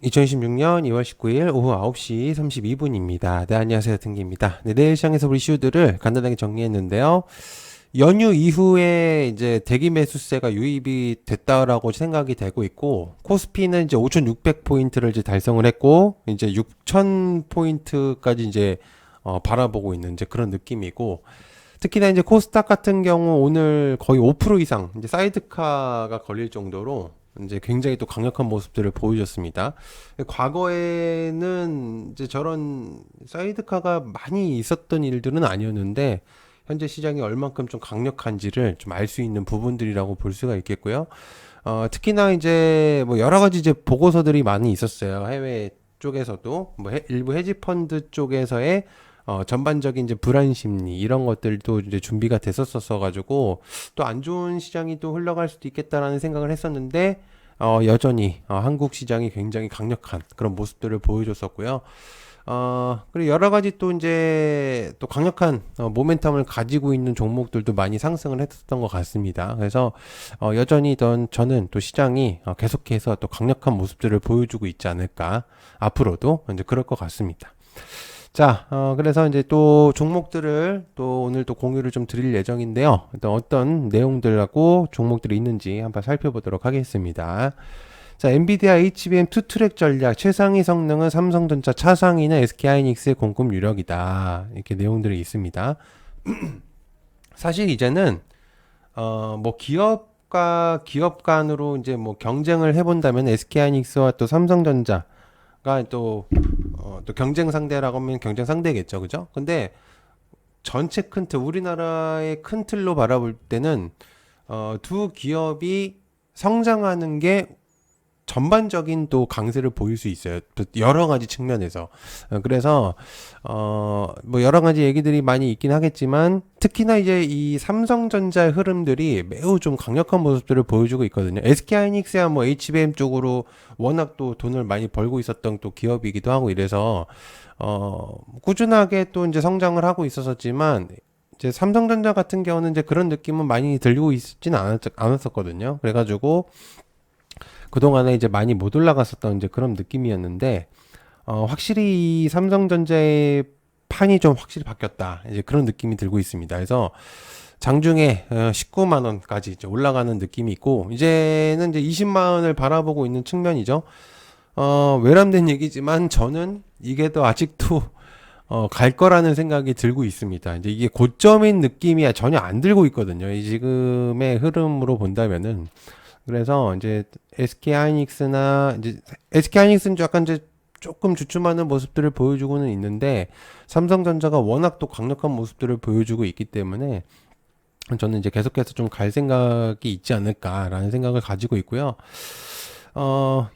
2026년 2월 19일 오후 9시 32분입니다. 네, 안녕하세요. 등기입니다. 네, 내일 시장에서 우리 이슈들을 간단하게 정리했는데요. 연휴 이후에 이제 대기 매수세가 유입이 됐다라고 생각이 되고 있고, 코스피는 이제 5,600포인트를 이제 달성을 했고, 이제 6,000포인트까지 이제 바라보고 있는 이제 그런 느낌이고, 특히나 이제 코스닥 같은 경우 오늘 거의 5% 이상 이제 사이드카가 걸릴 정도로 이제 굉장히 또 강력한 모습들을 보여줬습니다. 과거에는 이제 저런 사이드카가 많이 있었던 일들은 아니었는데 현재 시장이 얼만큼 좀 강력한지를 좀 알 수 있는 부분들이라고 볼 수가 있겠고요. 특히나 이제 뭐 여러 가지 이제 보고서들이 많이 있었어요. 해외 쪽에서도 뭐 일부 헤지 펀드 쪽에서의 전반적인 이제 불안 심리 이런 것들도 이제 준비가 됐었어 가지고 또 안 좋은 시장이 또 흘러갈 수도 있겠다라는 생각을 했었는데 여전히 한국 시장이 굉장히 강력한 그런 모습들을 보여줬었고요. 그리고 여러 가지 또 이제 또 강력한 모멘텀을 가지고 있는 종목들도 많이 상승을 했었던 것 같습니다. 그래서 여전히 저는 또 시장이 계속해서 또 강력한 모습들을 보여주고 있지 않을까. 앞으로도 이제 그럴 것 같습니다. 자, 그래서 이제 또 종목들을 또 오늘 또 공유를 좀 드릴 예정인데요. 일단 어떤 내용들하고 종목들이 있는지 한번 살펴보도록 하겠습니다. 자, 엔비디아 HBM 투트랙 전략, 최상위 성능은 삼성전자, 차상위는 SK하이닉스의 공급 유력이다. 이렇게 내용들이 있습니다. 사실 이제는, 뭐 기업 간으로 이제 뭐 경쟁을 해본다면 SK하이닉스와 또 삼성전자가 또 경쟁 상대라고 하면 경쟁 상대겠죠. 그죠? 근데 전체 큰 틀, 우리나라의 큰 틀로 바라볼 때는, 두 기업이 성장하는 게 전반적인 또 강세를 보일 수 있어요. 또 여러 가지 측면에서. 그래서, 뭐 여러 가지 얘기들이 많이 있긴 하겠지만, 특히나 이제 이 삼성전자의 흐름들이 매우 좀 강력한 모습들을 보여주고 있거든요. SK하이닉스야 뭐 HBM 쪽으로 워낙 또 돈을 많이 벌고 있었던 또 기업이기도 하고 이래서, 꾸준하게 또 이제 성장을 하고 있었지만, 이제 삼성전자 같은 경우는 이제 그런 느낌은 많이 들고 있지는 않았었거든요. 그래가지고, 그동안에 이제 많이 못 올라갔었던 이제 그런 느낌이었는데, 확실히 이 삼성전자의 판이 좀 확실히 바뀌었다. 이제 그런 느낌이 들고 있습니다. 그래서 장중에 19만 원까지 이제 올라가는 느낌이 있고, 이제는 이제 20만 원을 바라보고 있는 측면이죠. 외람된 얘기지만 저는 이게 더 아직도 갈 거라는 생각이 들고 있습니다. 이제 이게 고점인 느낌이 전혀 안 들고 있거든요. 이 지금의 흐름으로 본다면은. 그래서 이제 SK하이닉스나 이제 SK하이닉스는 약간 이제 조금 주춤하는 모습들을 보여주고는 있는데 삼성전자가 워낙 또 강력한 모습들을 보여주고 있기 때문에 저는 이제 계속해서 좀 갈 생각이 있지 않을까라는 생각을 가지고 있고요.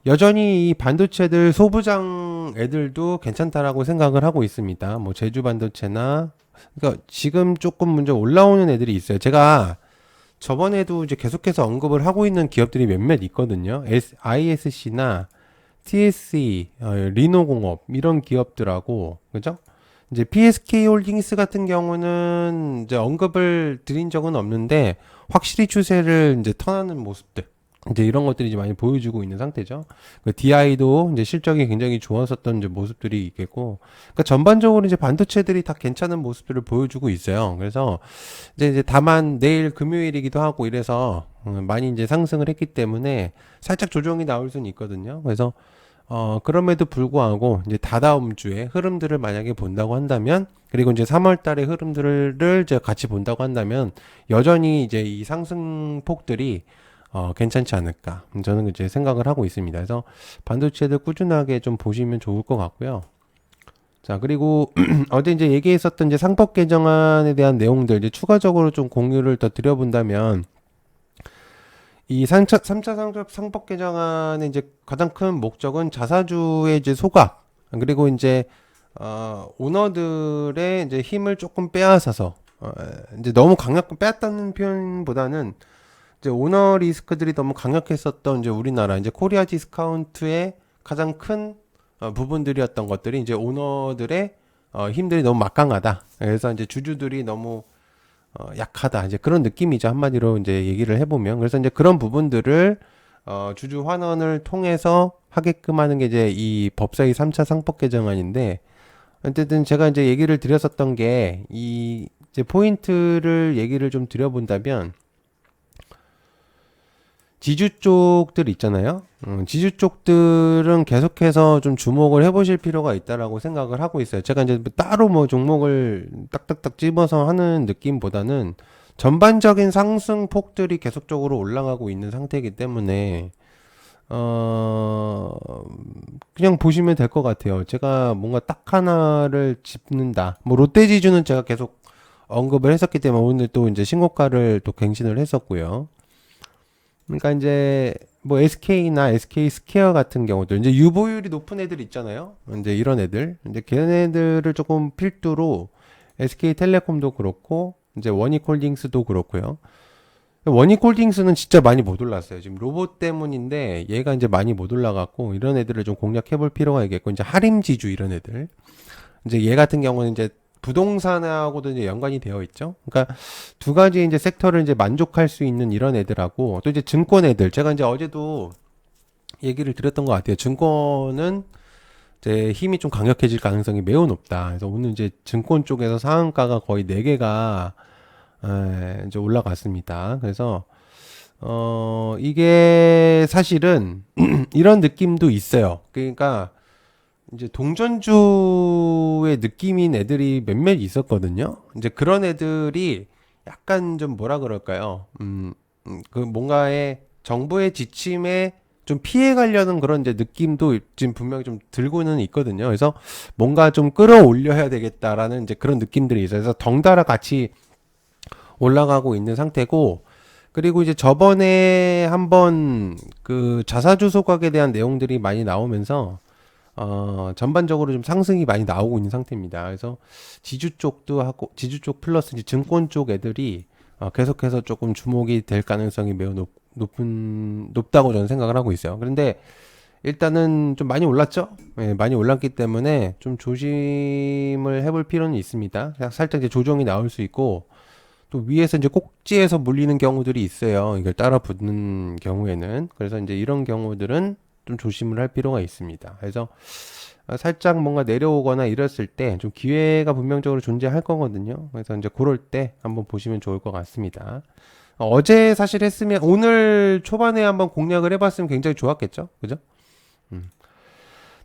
여전히 이 반도체들 소부장 애들도 괜찮다라고 생각을 하고 있습니다. 뭐 제주 반도체나 그러니까 지금 조금 먼저 올라오는 애들이 있어요. 제가 저번에도 이제 계속해서 언급을 하고 있는 기업들이 몇몇 있거든요. ISC나 TSE, 리노공업 이런 기업들하고 그죠? 이제 PSK 홀딩스 같은 경우는 이제 언급을 드린 적은 없는데 확실히 추세를 이제 턴하는 모습들 이제 이런 것들이 이제 많이 보여주고 있는 상태죠. 그 DI도 이제 실적이 굉장히 좋았었던 이제 모습들이 있겠고, 그러니까 전반적으로 이제 반도체들이 다 괜찮은 모습들을 보여주고 있어요. 그래서 이제 다만 내일 금요일이기도 하고 이래서 많이 이제 상승을 했기 때문에 살짝 조정이 나올 수는 있거든요. 그래서 그럼에도 불구하고 이제 다다음 주에 흐름들을 만약에 본다고 한다면, 그리고 이제 3월 달의 흐름들을 이제 같이 본다고 한다면 여전히 이제 이 상승폭들이 괜찮지 않을까. 저는 이제 생각을 하고 있습니다. 그래서 반도체들 꾸준하게 좀 보시면 좋을 것 같고요. 자, 그리고 어제 이제 얘기했었던 이제 상법 개정안에 대한 내용들 이제 추가적으로 좀 공유를 더 드려본다면 이 3차 상법 개정안의 이제 가장 큰 목적은 자사주의 이제 소각 그리고 이제 오너들의 이제 힘을 조금 빼앗아서 이제 너무 강력하게 빼앗다는 표현보다는 이제 오너 리스크들이 너무 강력했었던 이제 우리나라 이제 코리아 디스카운트의 가장 큰 부분들이었던 것들이 이제 오너들의 힘들이 너무 막강하다. 그래서 이제 주주들이 너무 약하다. 이제 그런 느낌이죠. 한마디로 이제 얘기를 해보면. 그래서 이제 그런 부분들을 주주 환원을 통해서 하게끔 하는 게 이제 이 법사위 3차 상법 개정안인데, 어쨌든 제가 이제 얘기를 드렸었던 게 이 이제 포인트를 얘기를 좀 드려본다면, 지주 쪽들 있잖아요. 지주 쪽들은 계속해서 좀 주목을 해보실 필요가 있다라고 생각을 하고 있어요. 제가 이제 따로 뭐 종목을 딱딱딱 집어서 하는 느낌보다는 전반적인 상승폭들이 계속적으로 올라가고 있는 상태이기 때문에 어 그냥 보시면 될 것 같아요. 제가 뭔가 딱 하나를 짚는다. 뭐 롯데지주는 제가 계속 언급을 했었기 때문에 오늘 또 이제 신고가를 또 갱신을 했었고요. 그러니까 이제 뭐 SK나 SK 스퀘어 같은 경우도 이제 유보율이 높은 애들 있잖아요. 이제 이런 애들, 이제 걔네들을 조금 필두로 SK텔레콤도 그렇고 이제 원익홀딩스도 그렇고요. 원익홀딩스는 진짜 많이 못 올랐어요. 지금 로봇 때문인데 얘가 이제 많이 못 올라갔고 이런 애들을 좀 공략해 볼 필요가 있겠고 이제 하림지주 이런 애들 이제 얘 같은 경우는 이제 부동산하고도 이제 연관이 되어 있죠. 그러니까 두 가지 이제 섹터를 이제 만족할 수 있는 이런 애들하고 또 이제 증권 애들 제가 이제 어제도 얘기를 드렸던 것 같아요. 증권은 이제 힘이 좀 강력해질 가능성이 매우 높다. 그래서 오늘 이제 증권 쪽에서 상한가가 거의 4개가 이제 올라갔습니다. 그래서 이게 사실은 이런 느낌도 있어요. 그러니까 이제 동전주의 느낌인 애들이 몇몇 있었거든요. 이제 그런 애들이 약간 좀 뭐라 그럴까요? 그 뭔가의 정부의 지침에 좀 피해 가려는 그런 이제 느낌도 지금 분명히 좀 들고는 있거든요. 그래서 뭔가 좀 끌어올려야 되겠다라는 이제 그런 느낌들이 있어요. 그래서 덩달아 같이 올라가고 있는 상태고, 그리고 이제 저번에 한번 그 자사주 소각에 대한 내용들이 많이 나오면서 전반적으로 좀 상승이 많이 나오고 있는 상태입니다. 그래서 지주 쪽도 하고, 지주 쪽 플러스 이제 증권 쪽 애들이 계속해서 조금 주목이 될 가능성이 매우 높다고 저는 생각을 하고 있어요. 그런데 일단은 좀 많이 올랐죠? 네, 많이 올랐기 때문에 좀 조심을 해볼 필요는 있습니다. 그냥 살짝 이제 조정이 나올 수 있고, 또 위에서 이제 꼭지에서 물리는 경우들이 있어요. 이걸 따라 붙는 경우에는. 그래서 이제 이런 경우들은 좀 조심을 할 필요가 있습니다. 그래서 살짝 뭔가 내려오거나 이랬을 때 좀 기회가 분명적으로 존재할 거거든요. 그래서 이제 그럴 때 한번 보시면 좋을 것 같습니다. 어제 사실 했으면 오늘 초반에 한번 공략을 해봤으면 굉장히 좋았겠죠. 그죠?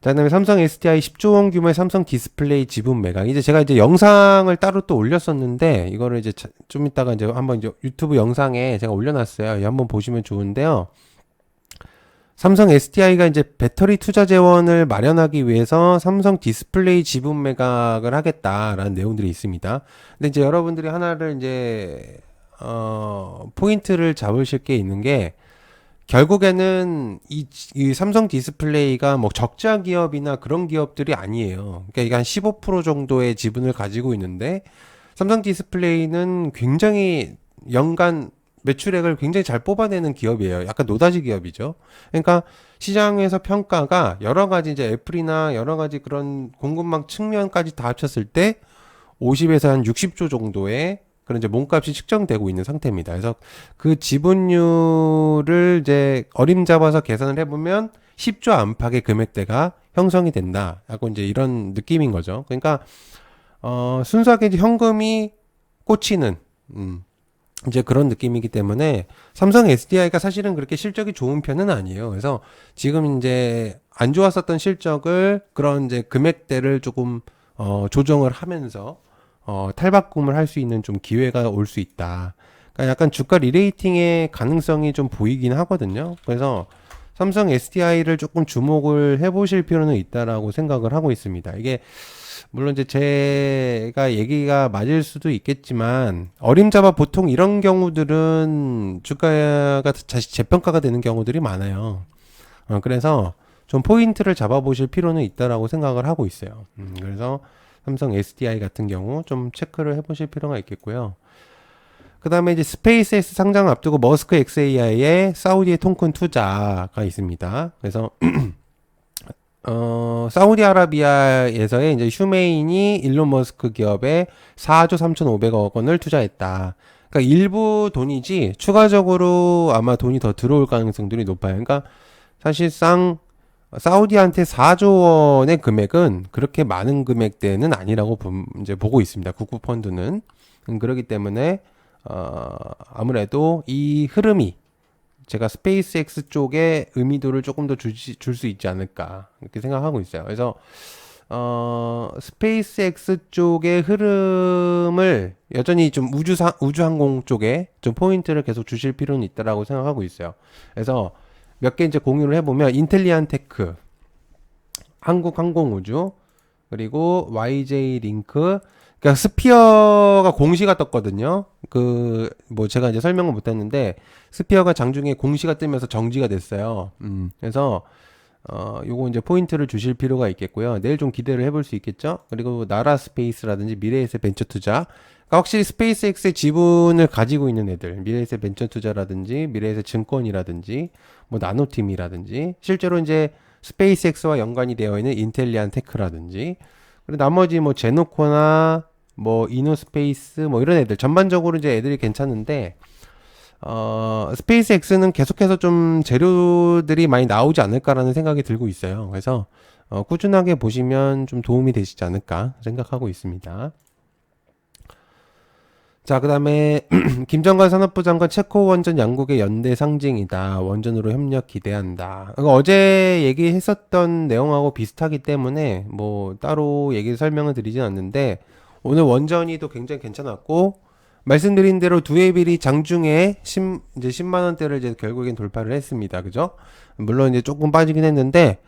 자, 그다음에 삼성 SDI 10조 원 규모의 삼성 디스플레이 지분 매각. 이제 제가 이제 영상을 따로 또 올렸었는데 이거를 이제 좀 이따가 이제 한번 이제 유튜브 영상에 제가 올려놨어요. 한번 보시면 좋은데요. 삼성 SDI가 이제 배터리 투자 재원을 마련하기 위해서 삼성 디스플레이 지분 매각을 하겠다라는 내용들이 있습니다. 근데 이제 여러분들이 하나를 이제 포인트를 잡으실 게 있는 게 결국에는 이 삼성 디스플레이가 뭐 적자 기업이나 그런 기업들이 아니에요. 그러니까 이게 한 15% 정도의 지분을 가지고 있는데 삼성 디스플레이는 굉장히 연간 매출액을 굉장히 잘 뽑아내는 기업이에요. 약간 노다지 기업이죠. 그러니까 시장에서 평가가 여러 가지 이제 애플이나 여러 가지 그런 공급망 측면까지 다 합쳤을 때 50에서 한 60조 정도의 그런 이제 몸값이 측정되고 있는 상태입니다. 그래서 그 지분율을 이제 어림잡아서 계산을 해보면 10조 안팎의 금액대가 형성이 된다. 하고 이제 이런 느낌인 거죠. 그러니까 순수하게 이제 현금이 꽂히는 이제 그런 느낌이기 때문에 삼성 SDI가 사실은 그렇게 실적이 좋은 편은 아니에요. 그래서 지금 이제 안 좋았었던 실적을 그런 이제 금액대를 조금 조정을 하면서 탈바꿈을 할 수 있는 좀 기회가 올 수 있다. 그러니까 약간 주가 리레이팅의 가능성이 좀 보이긴 하거든요. 그래서 삼성 SDI를 조금 주목을 해보실 필요는 있다라고 생각을 하고 있습니다. 이게 물론 이제 제가 얘기가 맞을 수도 있겠지만 어림잡아 보통 이런 경우들은 주가가 다시 재평가가 되는 경우들이 많아요. 그래서 좀 포인트를 잡아보실 필요는 있다라고 생각을 하고 있어요. 그래서 삼성 SDI 같은 경우 좀 체크를 해보실 필요가 있겠고요. 그 다음에 이제 스페이스X 상장 앞두고 머스크 XAI의 사우디의 통큰 투자가 있습니다. 그래서 사우디아라비아에서의 이제 휴메인이 일론 머스크 기업에 4조 3,500억 원을 투자했다. 그러니까 일부 돈이지 추가적으로 아마 돈이 더 들어올 가능성들이 높아요. 그러니까 사실상 사우디한테 4조 원의 금액은 그렇게 많은 금액대는 아니라고 이제 보고 있습니다. 국부 펀드는. 그렇기 때문에 아무래도 이 흐름이 제가 스페이스X 쪽에 의미도를 조금 더 줄 수 있지 않을까 이렇게 생각하고 있어요. 그래서 스페이스X 쪽의 흐름을 여전히 좀 우주항공 쪽에 좀 포인트를 계속 주실 필요는 있다라고 생각하고 있어요. 그래서 몇 개 이제 공유를 해보면 인텔리안테크, 한국항공우주, 그리고 YJ링크, 그러니까 스피어가 공시가 떴거든요. 뭐 제가 이제 설명을 못했는데 스피어가 장중에 공시가 뜨면서 정지가 됐어요. 그래서 요거 이제 포인트를 주실 필요가 있겠고요. 내일 좀 기대를 해볼 수 있겠죠. 그리고 나라 스페이스라든지 미래에셋 벤처 투자, 그러니까 확실히 스페이스X의 지분을 가지고 있는 애들, 미래에셋 벤처 투자라든지 미래에셋 증권이라든지 뭐 나노팀이라든지 실제로 이제 스페이스X와 연관이 되어 있는 인텔리안 테크라든지, 그리고 나머지 뭐 제노코나 뭐 이노스페이스 뭐 이런 애들 전반적으로 이제 애들이 괜찮은데 스페이스X는 계속해서 좀 재료들이 많이 나오지 않을까라는 생각이 들고 있어요. 그래서 꾸준하게 보시면 좀 도움이 되시지 않을까 생각하고 있습니다. 자, 그 다음에 김정관 산업부 장관 체코 원전 양국의 연대 상징이다. 원전으로 협력 기대한다. 어제 얘기했었던 내용하고 비슷하기 때문에 뭐 따로 설명을 드리진 않는데, 오늘 원전이 또 굉장히 괜찮았고, 말씀드린 대로 두에빌이 장중에 이제 10만 원대를 이제 결국엔 돌파를 했습니다. 그죠? 물론 이제 조금 빠지긴 했는데,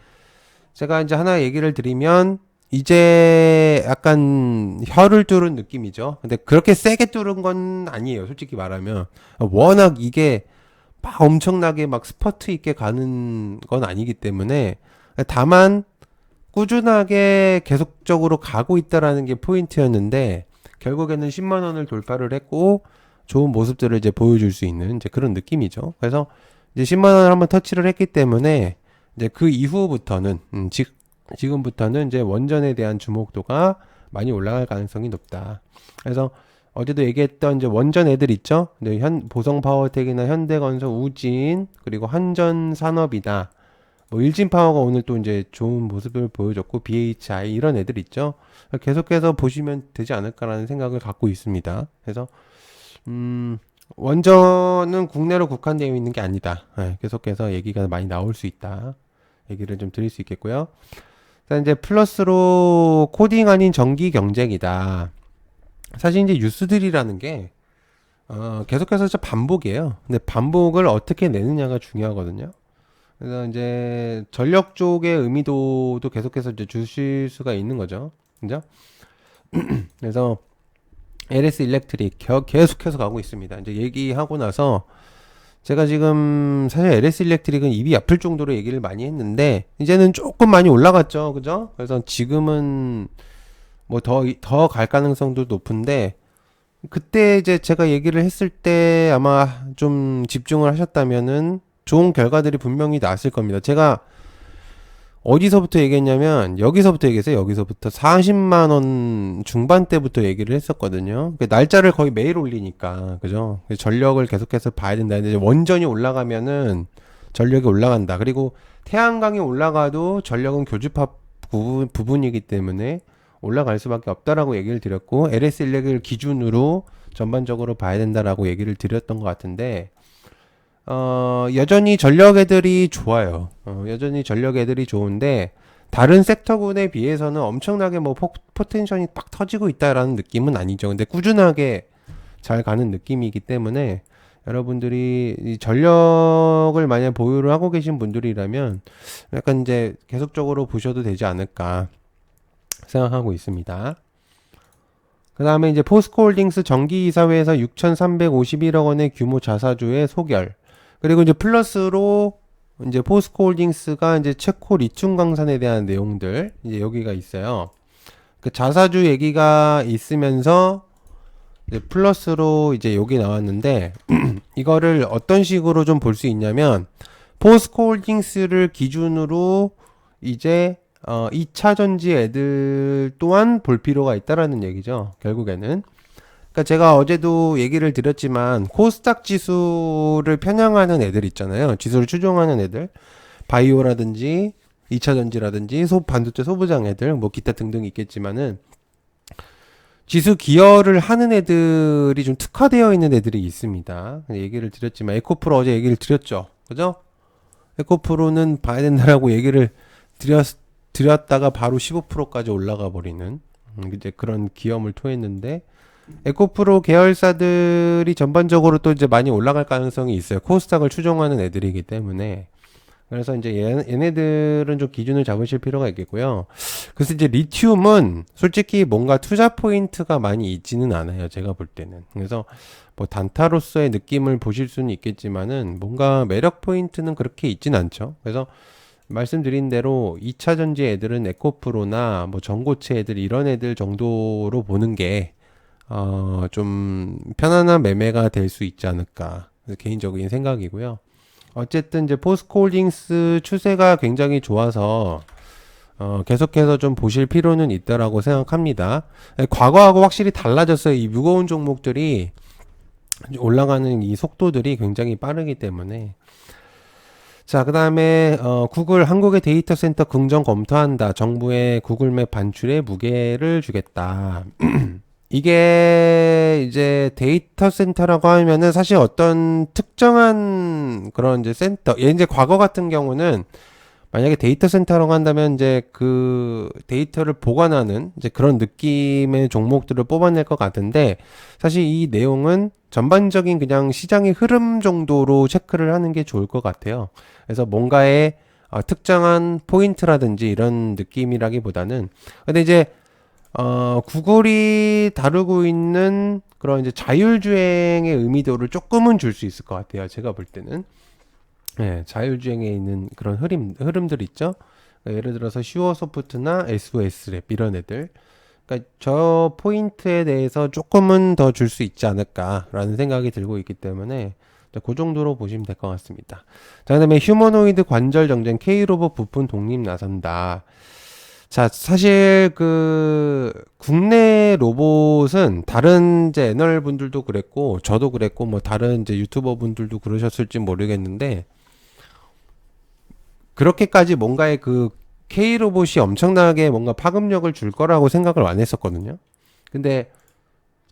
제가 이제 하나 얘기를 드리면 이제 약간 혀를 뚫은 느낌이죠. 근데 그렇게 세게 뚫은 건 아니에요. 솔직히 말하면 워낙 이게 막 엄청나게 막 스퍼트 있게 가는 건 아니기 때문에, 다만 꾸준하게 계속적으로 가고 있다라는 게 포인트였는데 결국에는 10만 원을 돌파를 했고 좋은 모습들을 이제 보여줄 수 있는 이제 그런 느낌이죠. 그래서 이제 10만 원을 한번 터치를 했기 때문에 이제 그 이후부터는 지금부터는 이제 원전에 대한 주목도가 많이 올라갈 가능성이 높다. 그래서 어제도 얘기했던 이제 원전 애들 있죠. 보성파워텍이나 현대건설, 우진, 그리고 한전산업이다. 뭐 일진파워가 오늘 또 이제 좋은 모습을 보여줬고 BHI 이런 애들 있죠. 계속해서 보시면 되지 않을까라는 생각을 갖고 있습니다. 그래서 원전은 국내로 국한되어 있는 게 아니다. 계속해서 얘기가 많이 나올 수 있다. 얘기를 좀 드릴 수 있겠고요. 이제 플러스로 코딩 아닌 정기 경쟁이다. 사실 이제 뉴스들이라는 게 계속해서 반복이에요. 근데 반복을 어떻게 내느냐가 중요하거든요. 그래서 이제 전력 쪽의 의미도도 계속해서 이제 주실 수가 있는 거죠. 그죠? 그래서 LS 일렉트릭 계속해서 가고 있습니다. 이제 얘기하고 나서 제가 지금 사실 LS 일렉트릭은 입이 아플 정도로 얘기를 많이 했는데 이제는 조금 많이 올라갔죠. 그죠? 그래서 지금은 뭐 더 갈 가능성도 높은데, 그때 이제 제가 얘기를 했을 때 아마 좀 집중을 하셨다면은 좋은 결과들이 분명히 나왔을 겁니다. 제가 어디서부터 얘기했냐면 여기서부터 얘기했어요. 여기서부터 40만 원 중반대부터 얘기를 했었거든요. 날짜를 거의 매일 올리니까, 그죠? 전력을 계속해서 봐야 된다. 근데 원전이 올라가면은 전력이 올라간다. 그리고 태양광이 올라가도 전력은 교집합 부분이기 때문에 올라갈 수밖에 없다라고 얘기를 드렸고, LS 일렉을 기준으로 전반적으로 봐야 된다라고 얘기를 드렸던 것 같은데, 여전히 전력 애들이 좋아요. 여전히 전력 애들이 좋은데, 다른 섹터군에 비해서는 엄청나게 뭐 포텐션이 빡 터지고 있다라는 느낌은 아니죠. 근데 꾸준하게 잘 가는 느낌이기 때문에, 여러분들이 이 전력을 만약 보유를 하고 계신 분들이라면, 약간 이제 계속적으로 보셔도 되지 않을까 생각하고 있습니다. 그 다음에 이제 포스코홀딩스 정기이사회에서 6,351억 원의 규모 자사주의 소결. 그리고 이제 플러스로 이제 포스코홀딩스가 이제 체코 리튬 광산에 대한 내용들 이제 여기가 있어요. 그 자사주 얘기가 있으면서 이제 플러스로 이제 여기 나왔는데 이거를 어떤 식으로 좀 볼 수 있냐면, 포스코홀딩스를 기준으로 이제 2차 전지 애들 또한 볼 필요가 있다라는 얘기죠. 결국에는. 그러니까 그러니까 제가 어제도 얘기를 드렸지만 코스닥 지수를 편향하는 애들 있잖아요. 지수를 추종하는 애들. 바이오라든지 2차전지라든지 반도체 소부장 애들 뭐 기타 등등 있겠지만은 지수 기여를 하는 애들이 좀 특화되어 있는 애들이 있습니다. 얘기를 드렸지만 에코프로 어제 얘기를 드렸죠. 그죠? 에코프로는 봐야 된다라고 얘기를 드렸다가 바로 15%까지 올라가 버리는 이제 그런 기염을 토했는데 에코프로 계열사들이 전반적으로 또 이제 많이 올라갈 가능성이 있어요. 코스닥을 추종하는 애들이기 때문에. 그래서 이제 얘네들은 좀 기준을 잡으실 필요가 있겠고요. 그래서 이제 리튬은 솔직히 뭔가 투자 포인트가 많이 있지는 않아요. 제가 볼 때는. 그래서 뭐 단타로서의 느낌을 보실 수는 있겠지만은 뭔가 매력 포인트는 그렇게 있진 않죠. 그래서 말씀드린 대로 2차 전지 애들은 에코프로나 뭐 전고체 애들 이런 애들 정도로 보는 게 좀 편안한 매매가 될 수 있지 않을까. 개인적인 생각이고요. 어쨌든 이제 포스코홀딩스 추세가 굉장히 좋아서 계속해서 좀 보실 필요는 있다라고 생각합니다. 과거하고 확실히 달라졌어요. 이 무거운 종목들이 올라가는 이 속도들이 굉장히 빠르기 때문에. 자, 그 다음에 구글 한국의 데이터 센터 긍정 검토한다. 정부의 구글맵 반출에 무게를 주겠다. 이게 이제 데이터 센터라고 하면은 사실 어떤 특정한 그런 이제 센터, 이제 과거 같은 경우는 만약에 데이터 센터라고 한다면 이제 그 데이터를 보관하는 이제 그런 느낌의 종목들을 뽑아낼 것 같은데 사실 이 내용은 전반적인 그냥 시장의 흐름 정도로 체크를 하는 게 좋을 것 같아요. 그래서 뭔가의 특정한 포인트라든지 이런 느낌이라기보다는 근데 이제 구글이 다루고 있는 그런 이제 자율주행의 의미도를 조금은 줄 수 있을 것 같아요. 제가 볼 때는. 네, 자율주행에 있는 그런 흐름들 있죠. 그러니까 예를 들어서 슈어소프트나 SOS랩 이런 애들. 그러니까 저 포인트에 대해서 조금은 더 줄 수 있지 않을까라는 생각이 들고 있기 때문에 그 정도로 보시면 될 것 같습니다. 자, 그다음에 휴머노이드 관절 정쟁 K로봇 부품 독립 나선다. 자, 사실 그 국내 로봇은 다른 이제 애널 분들도 그랬고 저도 그랬고 뭐 다른 이제 유튜버 분들도 그러셨을지 모르겠는데 그렇게까지 뭔가의 그 K 로봇이 엄청나게 뭔가 파급력을 줄 거라고 생각을 안 했었거든요. 근데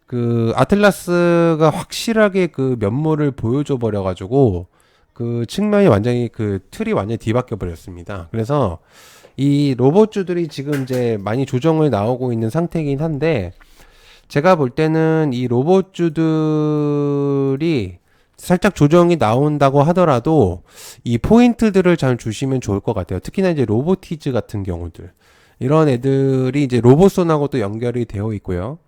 그 아틀라스가 확실하게 그 면모를 보여줘 버려 가지고 그 측면이 완전히 그 틀이 완전히 뒤바뀌어 버렸습니다. 그래서 이 로봇주들이 지금 이제 많이 조정을 나오고 있는 상태이긴 한데 제가 볼 때는 이 로봇주들이 살짝 조정이 나온다고 하더라도 이 포인트들을 잘 주시면 좋을 것 같아요. 특히나 이제 로보티즈 같은 경우들 이런 애들이 이제 로봇손하고 또 연결이 되어 있고요.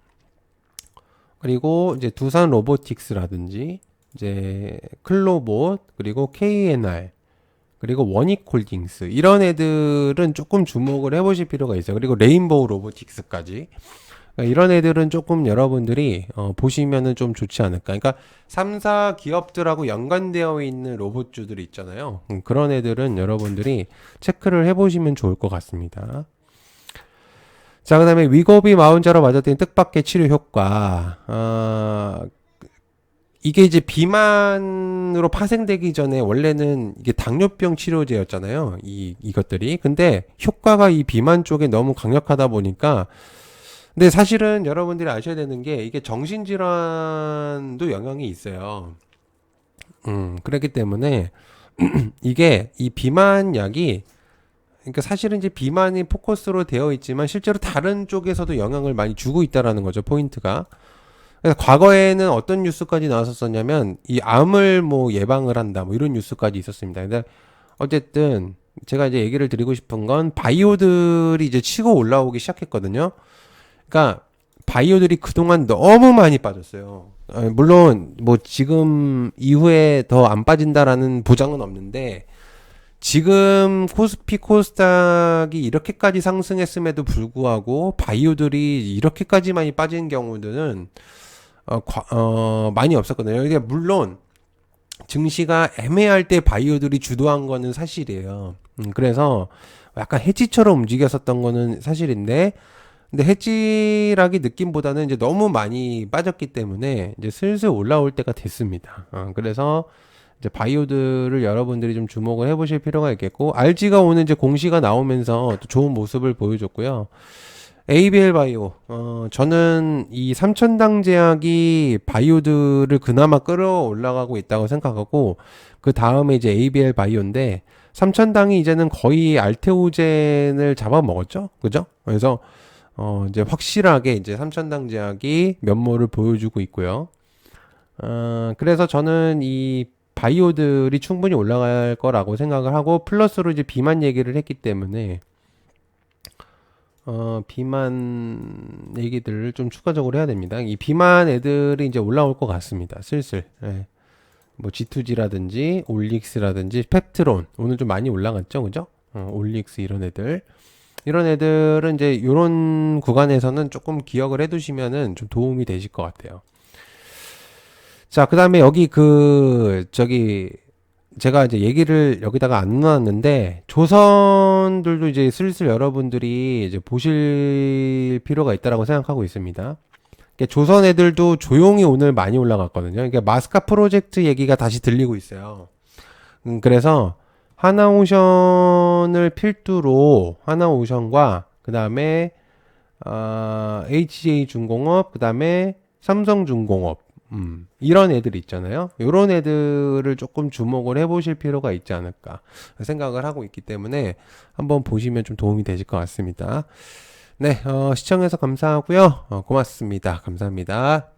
그리고 이제 두산 로보틱스라든지 이제 클로봇 그리고 KNR 그리고 원익홀딩스 이런 애들은 조금 주목을 해보실 필요가 있어요. 그리고 레인보우 로보틱스까지 그러니까 이런 애들은 조금 여러분들이 보시면은 좀 좋지 않을까. 그러니까 3사 기업들하고 연관되어 있는 로봇주들이 있잖아요. 그런 애들은 여러분들이 체크를 해보시면 좋을 것 같습니다. 자, 그 다음에 위고비 마운자로 맞았더니 뜻밖의 치료 효과. 이게 이제 비만으로 파생되기 전에 원래는 이게 당뇨병 치료제였잖아요. 이것들이. 근데 효과가 이 비만 쪽에 너무 강력하다 보니까 근데 사실은 여러분들이 아셔야 되는 게 이게 정신질환도 영향이 있어요. 그렇기 때문에 이게 이 비만 약이 그러니까 사실은 이제 비만이 포커스로 되어 있지만 실제로 다른 쪽에서도 영향을 많이 주고 있다라는 거죠. 포인트가. 그래서 과거에는 어떤 뉴스까지 나왔었냐면 이 암을 뭐 예방을 한다 뭐 이런 뉴스까지 있었습니다. 근데 어쨌든 제가 이제 얘기를 드리고 싶은 건 바이오들이 이제 치고 올라오기 시작했거든요. 그러니까 바이오들이 그동안 너무 많이 빠졌어요. 물론 뭐 지금 이후에 더 안 빠진다라는 보장은 없는데 지금 코스피 코스닥이 이렇게까지 상승했음에도 불구하고 바이오들이 이렇게까지 많이 빠진 경우들은 많이 없었거든요. 이게 물론 증시가 애매할 때 바이오들이 주도한 거는 사실이에요. 그래서 약간 해지처럼 움직였었던 거는 사실인데 근데 해지라기 느낌보다는 이제 너무 많이 빠졌기 때문에 이제 슬슬 올라올 때가 됐습니다. 그래서 이제 바이오들을 여러분들이 좀 주목을 해보실 필요가 있겠고, RG가 오늘 이제 공시가 나오면서 또 좋은 모습을 보여줬고요. ABL 바이오, 저는 이 삼천당 제약이 바이오들을 그나마 끌어올라가고 있다고 생각하고, 그 다음에 이제 ABL 바이오인데, 삼천당이 이제는 거의 알테오젠을 잡아먹었죠? 그죠? 그래서, 이제 확실하게 이제 삼천당 제약이 면모를 보여주고 있고요. 그래서 저는 이 바이오들이 충분히 올라갈 거라고 생각을 하고, 플러스로 이제 비만 얘기를 했기 때문에, 비만 얘기들을 좀 추가적으로 해야 됩니다. 이 비만 애들이 이제 올라올 것 같습니다. 슬슬. 예. 뭐 G2G라든지 올릭스라든지 펩트론 오늘 좀 많이 올라갔죠, 그죠? 올릭스 이런 애들은 이제 요런 구간에서는 조금 기억을 해두시면은 좀 도움이 되실 것 같아요. 자, 그 다음에 여기 제가 이제 얘기를 여기다가 안 넣었는데, 조선들도 이제 슬슬 여러분들이 이제 보실 필요가 있다라고 생각하고 있습니다. 그러니까 조선 애들도 조용히 오늘 많이 올라갔거든요. 그러니까 마스카 프로젝트 얘기가 다시 들리고 있어요. 그래서 하나오션을 필두로 하나오션과 그 다음에 HJ중공업, 그 다음에 삼성중공업, 이런 애들 있잖아요. 이런 애들을 조금 주목을 해보실 필요가 있지 않을까 생각을 하고 있기 때문에 한번 보시면 좀 도움이 되실 것 같습니다. 네, 시청해서 감사하고요. 고맙습니다. 감사합니다.